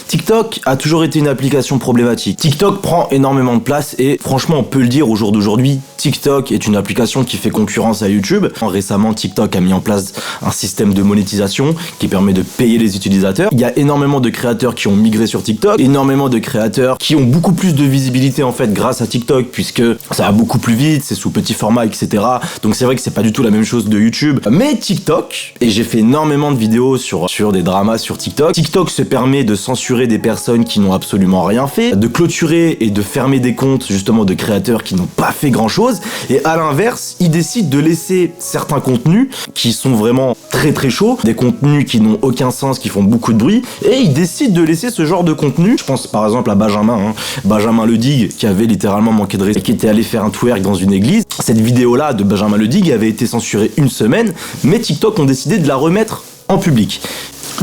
TikTok a toujours été une application problématique. TikTok prend énormément de place et franchement on peut le dire au jour d'aujourd'hui, TikTok est une application qui fait concurrence à YouTube. Récemment TikTok a mis en place un système de monétisation qui permet de payer les utilisateurs. Il y a énormément de créateurs qui ont migré sur TikTok, énormément de créateurs qui ont beaucoup plus de visibilité en fait grâce à TikTok puisque ça va beaucoup plus vite, c'est sous petit format etc. Donc c'est vrai que c'est pas du tout la même chose de YouTube. Mais TikTok, et j'ai fait énormément de vidéos sur des dramas sur TikTok, TikTok se permet de censurer des personnes qui n'ont absolument rien fait, de clôturer et de fermer des comptes justement de créateurs qui n'ont pas fait grand chose, et à l'inverse, ils décident de laisser certains contenus qui sont vraiment très très chauds, des contenus qui n'ont aucun sens, qui font beaucoup de bruit, et ils décident de laisser ce genre de contenu. Je pense par exemple à Benjamin, Benjamin Ledig, qui avait littéralement manqué de respect, qui était allé faire un twerk dans une église. Cette vidéo-là de Benjamin Ledig avait été censurée une semaine, mais TikTok ont décidé de la remettre en public.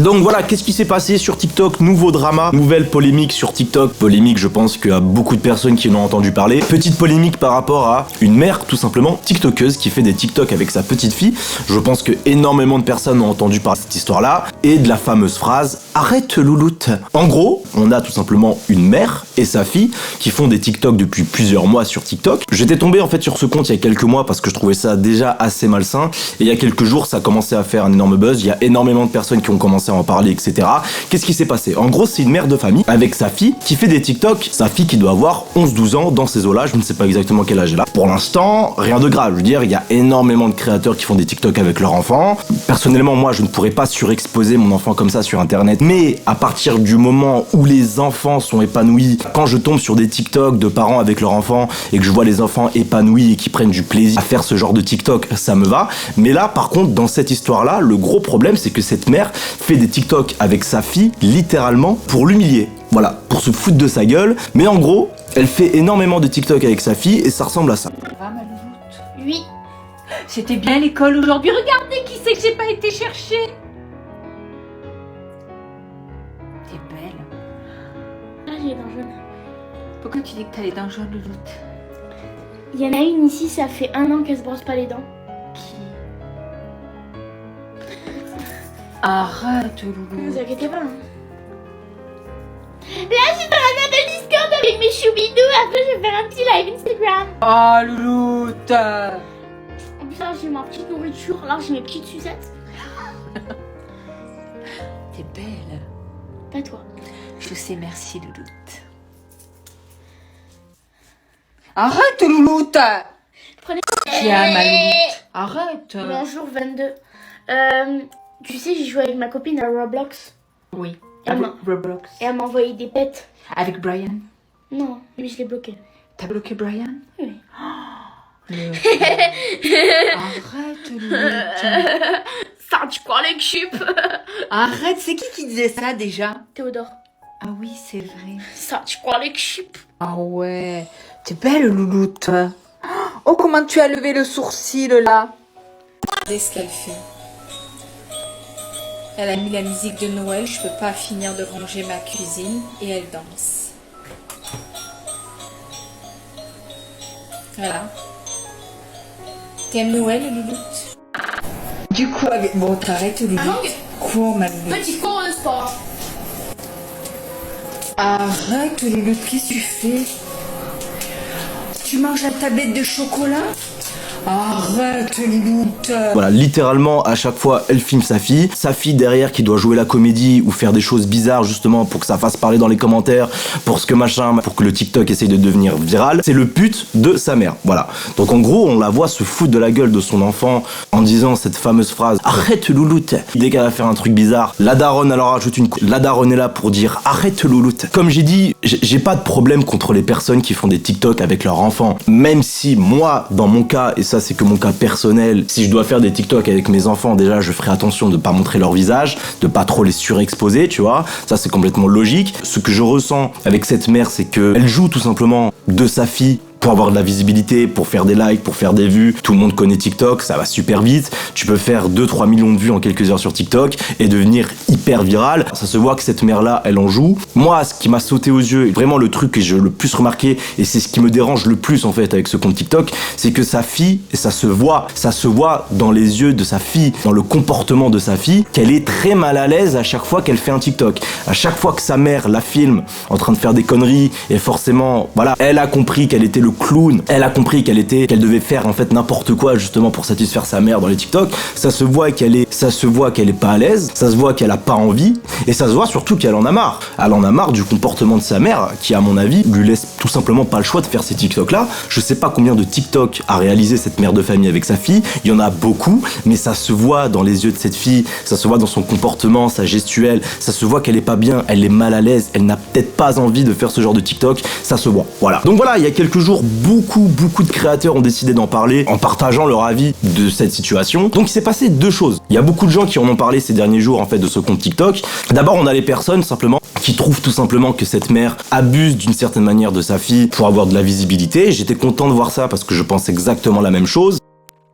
Donc voilà, qu'est-ce qui s'est passé sur TikTok? Nouveau drama, nouvelle polémique sur TikTok. Polémique, je pense qu'il y a beaucoup de personnes qui en ont entendu parler. Petite polémique par rapport à une mère, tout simplement, TikTokeuse, qui fait des TikTok avec sa petite fille. Je pense que énormément de personnes ont entendu parler de cette histoire-là. Et de la fameuse phrase « Arrête louloute ». En gros, on a tout simplement une mère et sa fille qui font des TikTok depuis plusieurs mois sur TikTok. J'étais tombé en fait sur ce compte il y a quelques mois parce que je trouvais ça déjà assez malsain. Et il y a quelques jours, ça a commencé à faire un énorme buzz. Il y a énormément de personnes qui ont commencé à en parler, etc. Qu'est-ce qui s'est passé? En gros, c'est une mère de famille avec sa fille qui fait des TikTok. Sa fille qui doit avoir 11-12 ans dans ces eaux-là. Je ne sais pas exactement quel âge elle a. Pour l'instant, rien de grave. Je veux dire, il y a énormément de créateurs qui font des TikTok avec leurs enfants. Personnellement, moi, je ne pourrais pas surexposer mon enfant comme ça sur Internet. Mais à partir du moment où les enfants sont épanouis, quand je tombe sur des TikTok de parents avec leurs enfants et que je vois les enfants épanouis et qui prennent du plaisir à faire ce genre de TikTok, ça me va. Mais là, par contre, dans cette histoire-là, le gros problème, c'est que cette mère fait des TikTok avec sa fille, littéralement, pour l'humilier. Voilà, pour se foutre de sa gueule. Mais en gros, elle fait énormément de TikTok avec sa fille et ça ressemble à ça. Ça va, ma louloute? Oui. C'était bien l'école aujourd'hui. Regardez qui c'est que j'ai pas été chercher. T'es belle. Ah, j'ai les dents jaunes. Pourquoi tu dis que t'as les dents jaunes, louloute? Il y en a une ici, ça fait 1 an qu'elle se brosse pas les dents. Qui? Arrête, Ne louloute. vous inquiétez pas. Là, je suis dans un appel Discord avec mes choubidous. Après, je vais faire un petit live Instagram. Oh, louloute. En plus, là, j'ai ma petite nourriture. Là, j'ai mes petites sucettes. T'es belle. Pas toi. Je sais, merci, louloute. Arrête, louloute. Prenez. Tiens, ma louloute. Arrête. Bonjour, 22. Tu sais, j'ai joué avec ma copine à Roblox. Oui. Avec Avec Roblox. Et elle m'a envoyé des pets. Avec Brian. Non, lui, je l'ai bloqué. T'as bloqué Brian? Oui. Arrête, louloute. Ça, tu crois les cupes? Arrête, c'est qui disait ça déjà? Théodore. Ah oui, c'est vrai. Ça, tu crois les cupes? Ah ouais. T'es belle, louloute. Oh, comment tu as levé le sourcil là. Regardez ce qu'elle fait. Elle a mis la musique de Noël, je peux pas finir de ranger ma cuisine et elle danse. Voilà. T'aimes Noël, louloute? Du coup, avec... Bon, t'arrêtes, louloute. Cours, ma louloute. Petit cours de sport. Arrête, louloute, qu'est-ce que tu fais? Tu manges la tablette de chocolat? Arrête, louloute. Voilà, littéralement, à chaque fois, elle filme sa fille derrière qui doit jouer la comédie ou faire des choses bizarres justement pour que ça fasse parler dans les commentaires, pour ce que machin, pour que le TikTok essaye de devenir viral. C'est le pute de sa mère, voilà. Donc en gros, on la voit se foutre de la gueule de son enfant en disant cette fameuse phrase « Arrête louloute ». Dès qu'elle va faire un truc bizarre, la daronne alors ajoute une la daronne est là pour dire « Arrête louloute ». Comme j'ai dit, j'ai pas de problème contre les personnes qui font des TikTok avec leurs enfants, même si moi, dans mon cas, et ça c'est que mon cas personnel, si je dois faire des TikTok avec mes enfants, déjà je ferai attention de pas montrer leur visage, de pas trop les surexposer, tu vois, ça c'est complètement logique. Ce que je ressens avec cette mère, c'est que elle joue tout simplement de sa fille pour avoir de la visibilité, pour faire des likes, pour faire des vues. Tout le monde connaît TikTok, ça va super vite. Tu peux faire 2-3 millions de vues en quelques heures sur TikTok et devenir hyper viral. Ça se voit que cette mère-là, elle en joue. Moi, ce qui m'a sauté aux yeux, vraiment le truc que j'ai le plus remarqué, et c'est ce qui me dérange le plus en fait avec ce compte TikTok, c'est que sa fille, et ça se voit dans les yeux de sa fille, dans le comportement de sa fille, qu'elle est très mal à l'aise à chaque fois qu'elle fait un TikTok. À chaque fois que sa mère la filme en train de faire des conneries, et forcément, voilà, elle a compris qu'elle était le clown, elle a compris qu'elle devait faire en fait n'importe quoi justement pour satisfaire sa mère dans les TikTok. Ça se voit qu'elle est pas à l'aise, ça se voit qu'elle a pas envie, et ça se voit surtout qu'elle en a marre. Elle en a marre du comportement de sa mère, qui à mon avis lui laisse tout simplement pas le choix de faire ces TikTok là. Je sais pas combien de TikTok a réalisé cette mère de famille avec sa fille, il y en a beaucoup, mais ça se voit dans les yeux de cette fille, ça se voit dans son comportement, sa gestuelle, ça se voit qu'elle est pas bien, elle est mal à l'aise, elle n'a peut-être pas envie de faire ce genre de TikTok, ça se voit. Voilà. Donc voilà, il y a quelques jours, beaucoup de créateurs ont décidé d'en parler en partageant leur avis de cette situation. Donc il s'est passé deux choses. Il y a beaucoup de gens qui en ont parlé ces derniers jours en fait de ce compte TikTok. D'abord, on a les personnes simplement qui trouvent tout simplement que cette mère abuse d'une certaine manière de sa fille pour avoir de la visibilité. J'étais content de voir ça parce que je pense exactement la même chose.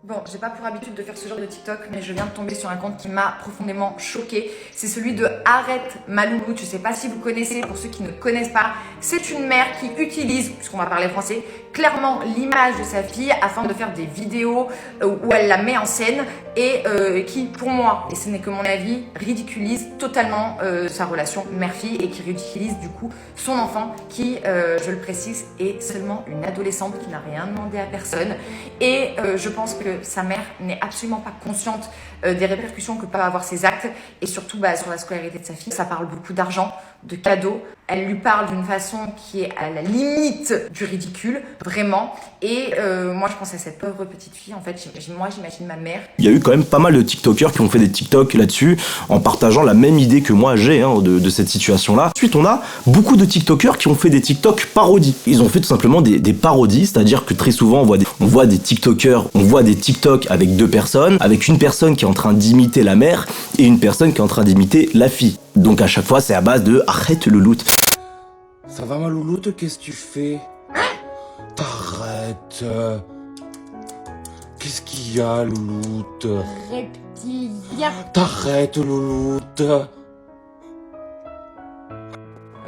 Bon, j'ai pas pour habitude de faire ce genre de TikTok, mais je viens de tomber sur un compte qui m'a profondément choquée. C'est celui de Arrête ma louloute. Je sais pas si vous connaissez, pour ceux qui ne connaissent pas, c'est une mère qui utilise, puisqu'on va parler français, clairement l'image de sa fille afin de faire des vidéos où elle la met en scène et qui, pour moi, et ce n'est que mon avis, ridiculise totalement sa relation mère-fille et qui ridiculise du coup son enfant qui, je le précise, est seulement une adolescente qui n'a rien demandé à personne. Et je pense que sa mère n'est absolument pas consciente des répercussions que peuvent avoir ses actes et surtout sur la scolarité de sa fille. Ça parle beaucoup d'argent, de cadeaux. Elle lui parle d'une façon qui est à la limite du ridicule, vraiment. Et moi, je pense à cette pauvre petite fille. En fait, moi, j'imagine ma mère. Il y a eu quand même pas mal de TikTokers qui ont fait des TikTok là-dessus en partageant la même idée que moi j'ai de cette situation-là. Ensuite, on a beaucoup de TikTokers qui ont fait des TikTok parodies. Ils ont fait tout simplement des parodies, c'est-à-dire que très souvent, on voit des TikTokers, on voit des TikTok avec deux personnes, avec une personne qui est en train d'imiter la mère et une personne qui est en train d'imiter la fille. Donc à chaque fois, c'est à base de arrête le loot. Ça va ma louloute, qu'est-ce que tu fais? T'arrêtes. Qu'est-ce qu'il y a, louloute? Reptilien. T'arrêtes, louloute.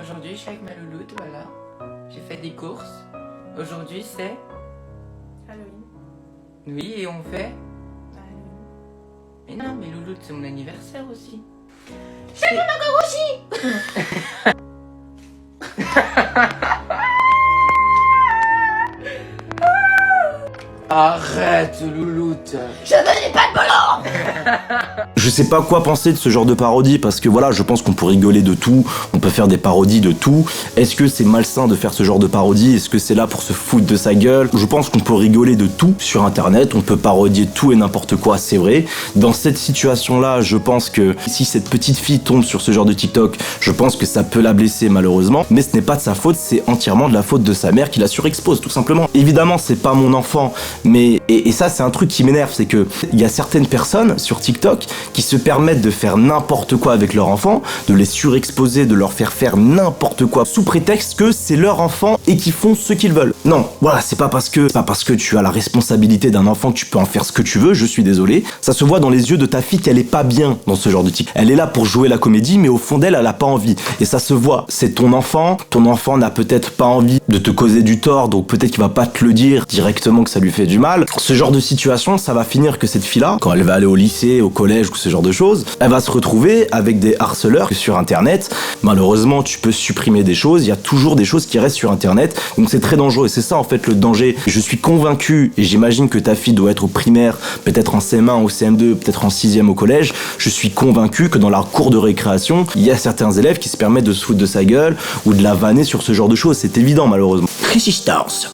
Aujourd'hui, je suis avec ma louloute, voilà. J'ai fait des courses. Aujourd'hui, c'est Halloween. Oui, et on fait Mais non, mais louloute, c'est mon anniversaire aussi. Je veux ma Kakashi. Arrête, louloute. Je veux des pâtes volantes. Je sais pas quoi penser de ce genre de parodie parce que voilà, je pense qu'on peut rigoler de tout, on peut faire des parodies de tout. Est-ce que c'est malsain de faire ce genre de parodie? Est-ce que c'est là pour se foutre de sa gueule? Je pense qu'on peut rigoler de tout sur internet, on peut parodier tout et n'importe quoi, c'est vrai. Dans cette situation-là, je pense que si cette petite fille tombe sur ce genre de TikTok, je pense que ça peut la blesser malheureusement, mais ce n'est pas de sa faute, c'est entièrement de la faute de sa mère qui la surexpose tout simplement. Évidemment, c'est pas mon enfant, mais et ça c'est un truc qui m'énerve, c'est que il y a certaines personnes sur TikTok qui se permettent de faire n'importe quoi avec leur enfant, de les surexposer, de leur faire n'importe quoi sous prétexte que c'est leur enfant et qu'ils font ce qu'ils veulent. Non, voilà, c'est pas parce que tu as la responsabilité d'un enfant que tu peux en faire ce que tu veux, je suis désolé. Ça se voit dans les yeux de ta fille qu'elle est pas bien dans ce genre de TikTok. Elle est là pour jouer la comédie, mais au fond d'elle, elle a pas envie. Et ça se voit, c'est ton enfant n'a peut-être pas envie de te causer du tort, donc peut-être qu'il va pas te le dire directement que ça lui fait du mal. Ce genre de situation, ça va finir que cette fille-là, quand elle va aller au lycée, au collège ou ce genre de choses, elle va se retrouver avec des harceleurs sur internet. Malheureusement, tu peux supprimer des choses, il y a toujours des choses qui restent sur internet, donc c'est très dangereux et c'est ça en fait le danger. Je suis convaincu, et j'imagine que ta fille doit être au primaire, peut-être en CM1 ou CM2, peut-être en 6e au collège, je suis convaincu que dans la cour de récréation, il y a certains élèves qui se permettent de se foutre de sa gueule ou de la vanner sur ce genre de choses, c'est évident malheureusement. Résistance.